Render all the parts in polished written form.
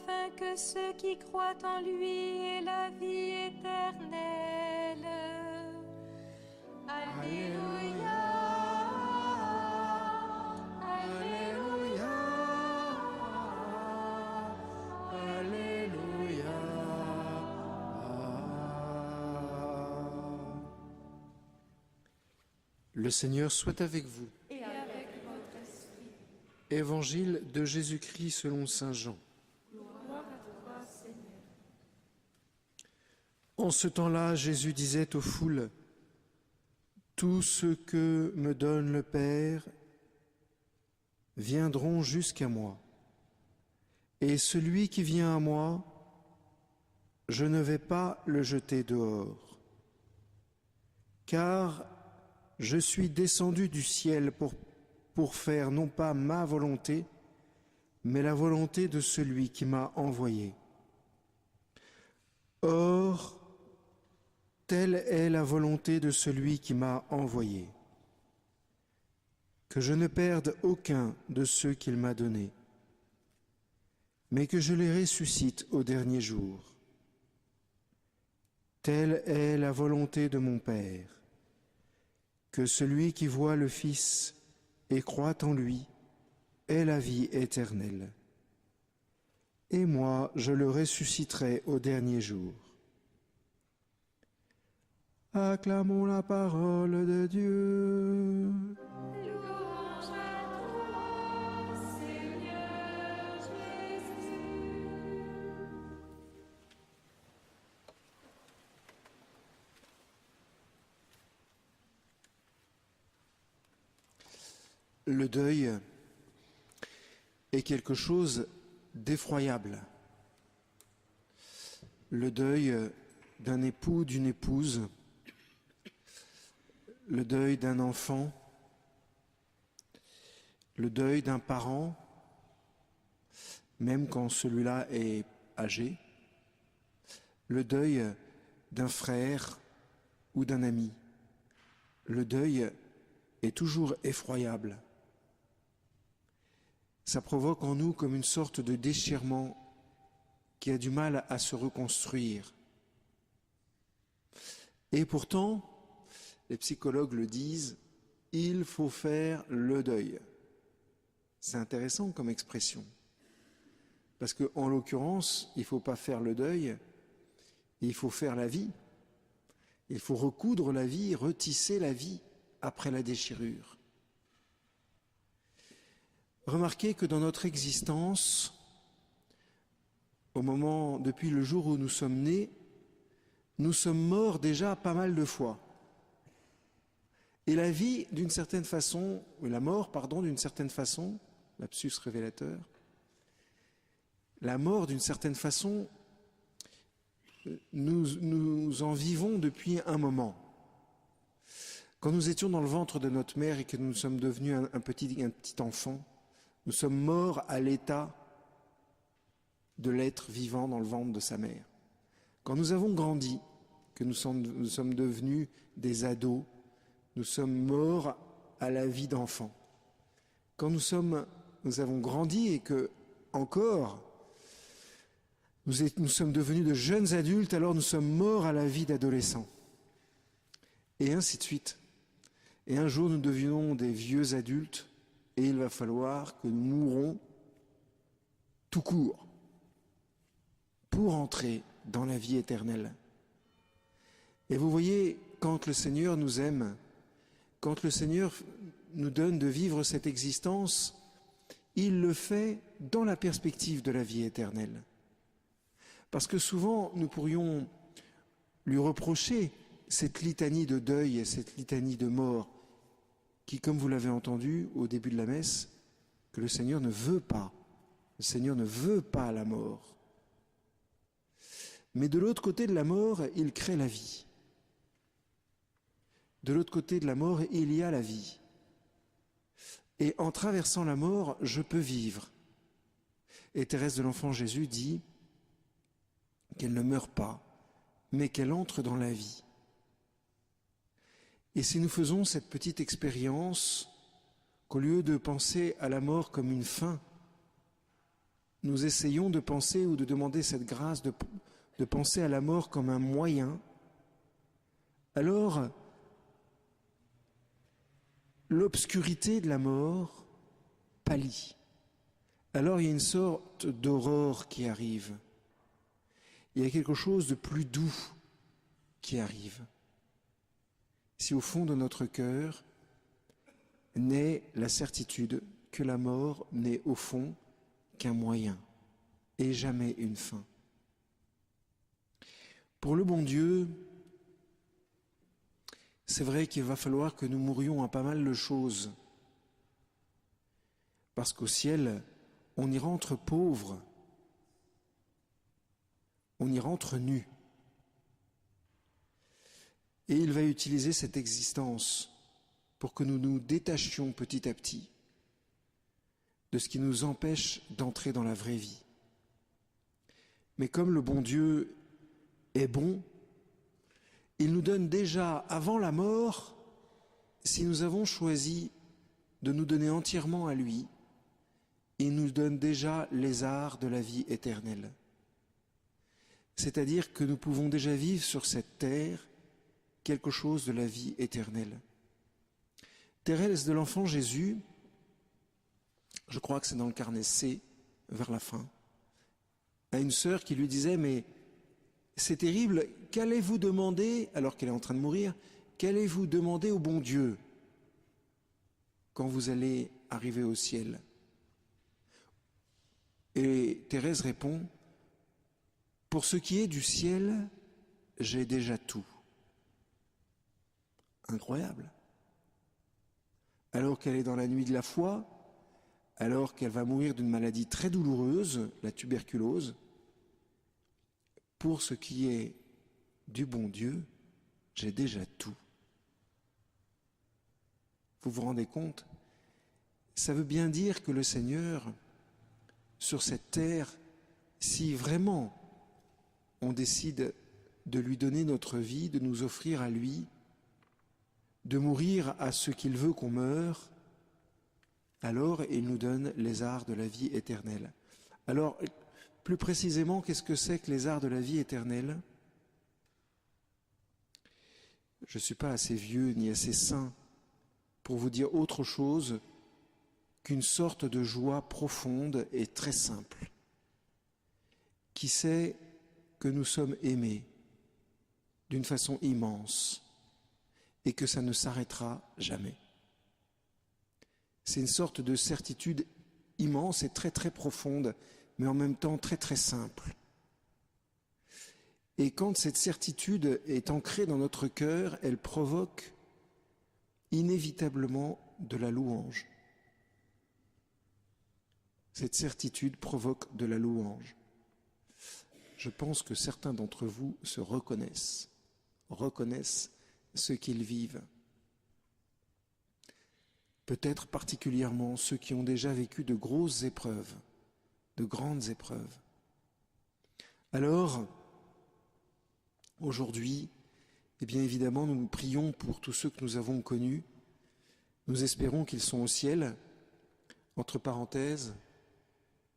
afin que ceux qui croient en lui aient la vie éternelle. Alléluia, Alléluia, Alléluia. Le Seigneur soit avec vous. et avec votre esprit. Évangile de Jésus-Christ selon saint Jean. Gloire à toi, Seigneur. En ce temps-là, Jésus disait aux foules, « Tout ce que me donne le Père viendront jusqu'à moi. Et celui qui vient à moi, je ne vais pas le jeter dehors. Car je suis descendu du ciel pour faire non pas ma volonté, mais la volonté de celui qui m'a envoyé. Or, telle est la volonté de celui qui m'a envoyé, que je ne perde aucun de ceux qu'il m'a donnés, mais que je les ressuscite au dernier jour. Telle est la volonté de mon Père, que celui qui voit le Fils et croit en lui ait la vie éternelle. Et moi, je le ressusciterai au dernier jour. Acclamons la parole de Dieu. Louange à toi, Seigneur Jésus. Le deuil est quelque chose d'effroyable. Le deuil d'un époux, d'une épouse, le deuil d'un enfant, le deuil d'un parent, même quand celui-là est âgé, le deuil d'un frère ou d'un ami. Le deuil est toujours effroyable. Ça provoque en nous comme une sorte de déchirement qui a du mal à se reconstruire. Et pourtant, les psychologues le disent, il faut faire le deuil. C'est intéressant comme expression. Parce qu'en l'occurrence, il ne faut pas faire le deuil, il faut faire la vie. Il faut recoudre la vie, retisser la vie après la déchirure. Remarquez que dans notre existence, depuis le jour où nous sommes nés, nous sommes morts déjà pas mal de fois. Et la vie, d'une certaine façon, ou la mort, pardon, d'une certaine façon, lapsus révélateur, la mort, d'une certaine façon, nous en vivons depuis un moment. Quand nous étions dans le ventre de notre mère et que nous sommes devenus un petit enfant, nous sommes morts à l'état de l'être vivant dans le ventre de sa mère. Quand nous avons grandi, que nous sommes devenus des ados, nous sommes morts à la vie d'enfant. Quand nous avons grandi et que, encore, nous sommes devenus de jeunes adultes, alors nous sommes morts à la vie d'adolescents. Et ainsi de suite. Et un jour, nous devenons des vieux adultes, et il va falloir que nous mourons tout court pour entrer dans la vie éternelle. Et vous voyez, quand le Seigneur nous aime, quand le Seigneur nous donne de vivre cette existence, il le fait dans la perspective de la vie éternelle. Parce que souvent, nous pourrions lui reprocher cette litanie de deuil et cette litanie de mort qui, comme vous l'avez entendu au début de la messe, que le Seigneur ne veut pas. Le Seigneur ne veut pas la mort. Mais de l'autre côté de la mort, il crée la vie. De l'autre côté de la mort, il y a la vie. Et en traversant la mort, je peux vivre. Et Thérèse de l'Enfant Jésus dit qu'elle ne meurt pas, mais qu'elle entre dans la vie. Et si nous faisons cette petite expérience, qu'au lieu de penser à la mort comme une fin, nous essayons de penser ou de demander cette grâce de penser à la mort comme un moyen, alors l'obscurité de la mort pâlit. Alors il y a une sorte d'aurore qui arrive. Il y a quelque chose de plus doux qui arrive. Si au fond de notre cœur naît la certitude que la mort n'est au fond qu'un moyen et jamais une fin. Pour le bon Dieu, c'est vrai qu'il va falloir que nous mourions à pas mal de choses. Parce qu'au ciel, on y rentre pauvre, on y rentre nu. Et il va utiliser cette existence pour que nous nous détachions petit à petit de ce qui nous empêche d'entrer dans la vraie vie. Mais comme le bon Dieu est bon, il nous donne déjà avant la mort, si nous avons choisi de nous donner entièrement à lui, il nous donne déjà les arts de la vie éternelle. C'est-à-dire que nous pouvons déjà vivre sur cette terre quelque chose de la vie éternelle. Thérèse de l'Enfant Jésus, je crois que c'est dans le carnet C, vers la fin, a une sœur qui lui disait « Mais c'est terrible, qu'allez-vous demander, alors qu'elle est en train de mourir, qu'allez-vous demander au bon Dieu quand vous allez arriver au ciel ?» Et Thérèse répond « Pour ce qui est du ciel, j'ai déjà tout. » Incroyable. Alors qu'elle est dans la nuit de la foi, alors qu'elle va mourir d'une maladie très douloureuse, la tuberculose, pour ce qui est du bon Dieu, j'ai déjà tout. Vous vous rendez compte? Ça veut bien dire que le Seigneur, sur cette terre, si vraiment on décide de lui donner notre vie, de nous offrir à lui, de mourir à ce qu'il veut qu'on meure, alors il nous donne les arts de la vie éternelle. Alors, plus précisément, qu'est-ce que c'est que les arts de la vie éternelle? Je ne suis pas assez vieux ni assez saint pour vous dire autre chose qu'une sorte de joie profonde et très simple, qui sait que nous sommes aimés d'une façon immense et que ça ne s'arrêtera jamais. C'est une sorte de certitude immense et très très profonde, mais en même temps très très simple. Et quand cette certitude est ancrée dans notre cœur, elle provoque inévitablement de la louange. Cette certitude provoque de la louange. Je pense que certains d'entre vous se reconnaissent ce qu'ils vivent. Peut-être particulièrement ceux qui ont déjà vécu de grosses épreuves, de grandes épreuves. Alors, aujourd'hui, eh bien évidemment, nous prions pour tous ceux que nous avons connus. Nous espérons qu'ils sont au ciel. Entre parenthèses,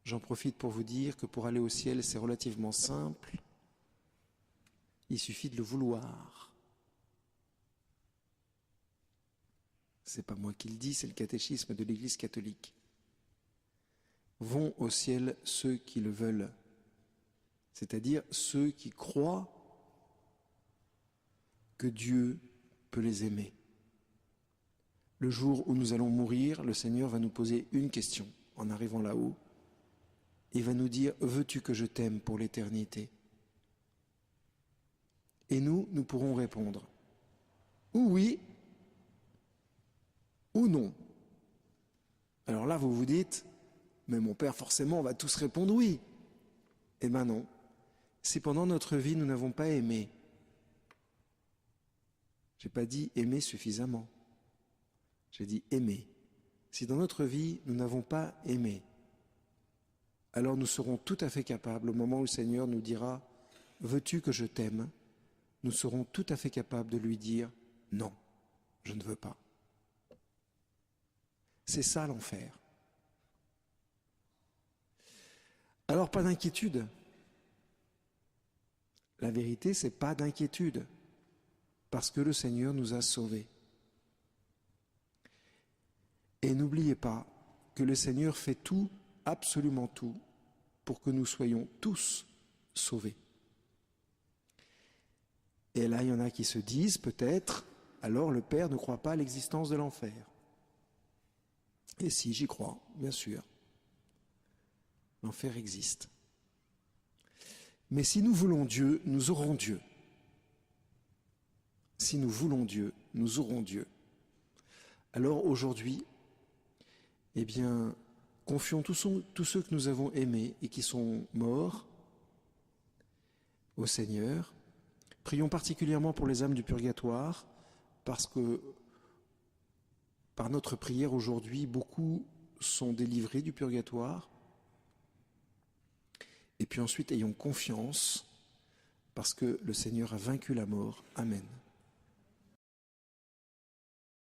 j'en profite pour vous dire que pour aller au ciel, c'est relativement simple. Il suffit de le vouloir. C'est pas moi qui le dis, c'est le catéchisme de l'Église catholique. Vont au ciel ceux qui le veulent, c'est-à-dire ceux qui croient que Dieu peut les aimer. Le jour où nous allons mourir, le Seigneur va nous poser une question en arrivant là-haut. Il va nous dire « Veux-tu que je t'aime pour l'éternité ?» Et nous pourrons répondre ou oui ou non. Alors là, vous vous dites « Mais mon Père, forcément, on va tous répondre oui. » Eh bien non. Si pendant notre vie, nous n'avons pas aimé, je n'ai pas dit aimer suffisamment, j'ai dit aimer. Si dans notre vie, nous n'avons pas aimé, alors nous serons tout à fait capables, au moment où le Seigneur nous dira « Veux-tu que je t'aime ?» nous serons tout à fait capables de lui dire « Non, je ne veux pas ». C'est ça l'enfer. Alors pas d'inquiétude. La vérité, c'est pas d'inquiétude, parce que le Seigneur nous a sauvés. Et n'oubliez pas que le Seigneur fait tout, absolument tout, pour que nous soyons tous sauvés. Et là, il y en a qui se disent peut-être, alors le Père ne croit pas à l'existence de l'enfer. Et si, j'y crois, bien sûr. L'enfer existe. Mais si nous voulons Dieu, nous aurons Dieu. Si nous voulons Dieu, nous aurons Dieu. Alors aujourd'hui, eh bien, confions tous ceux que nous avons aimés et qui sont morts au Seigneur. Prions particulièrement pour les âmes du purgatoire, parce que par notre prière aujourd'hui, beaucoup sont délivrés du purgatoire. Et puis ensuite, ayons confiance, parce que le Seigneur a vaincu la mort. Amen.